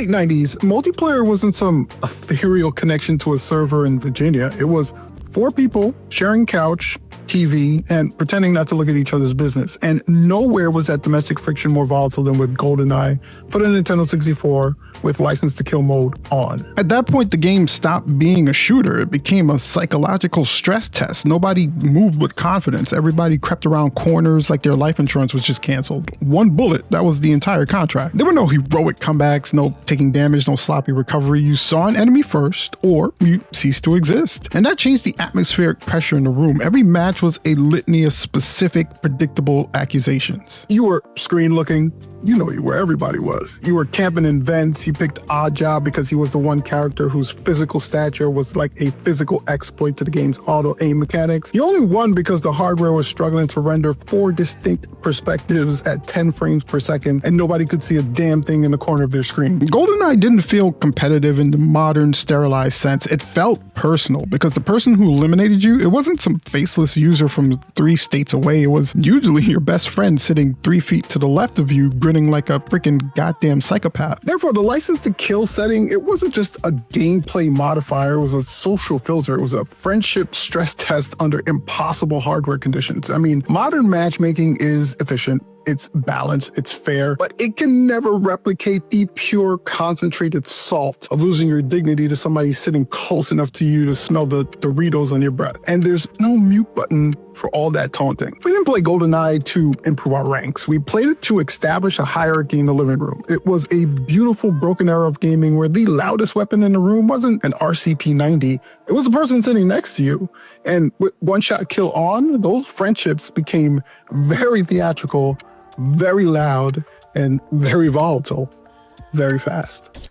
late 90s, multiplayer wasn't some ethereal connection to a server in Virginia. It was 4 people sharing couch, TV, and pretending not to look at each other's business. And nowhere was that domestic friction more volatile than with GoldenEye for the Nintendo 64 with License to Kill mode on. At that point, the game stopped being a shooter. It became a psychological stress test. Nobody moved with confidence. Everybody crept around corners like their life insurance was just canceled. 1 bullet, that was the entire contract. There were no heroic comebacks, no taking damage, no sloppy recovery. You saw an enemy first, or you ceased to exist. And that changed the atmospheric pressure in the room. Every match was a litany of specific, predictable accusations. You were screen looking. You know where everybody was. You were camping in vents. You picked Odd Job because he was the one character whose physical stature was like a physical exploit to the game's auto-aim mechanics. You only won because the hardware was struggling to render 4 distinct perspectives at 10 frames per second, and nobody could see a damn thing in the corner of their screen. GoldenEye didn't feel competitive in the modern, sterilized sense. It felt personal because the person who eliminated you, it wasn't some faceless user from 3 states away. It was usually your best friend sitting 3 feet to the left of you, grinning like a freaking goddamn psychopath. Therefore, the License to Kill setting, it wasn't just a gameplay modifier, it was a social filter. It was a friendship stress test under impossible hardware conditions. I mean, modern matchmaking is efficient, it's balanced, it's fair, but it can never replicate the pure concentrated salt of losing your dignity to somebody sitting close enough to you to smell the Doritos on your breath. And there's no mute button for all that taunting. We didn't play GoldenEye to improve our ranks. We played it to establish a hierarchy in the living room. It was a beautiful broken era of gaming where the loudest weapon in the room wasn't an RCP-90. It was the person sitting next to you. And with one-shot kill on, those friendships became very theatrical, very loud, and very volatile, very fast.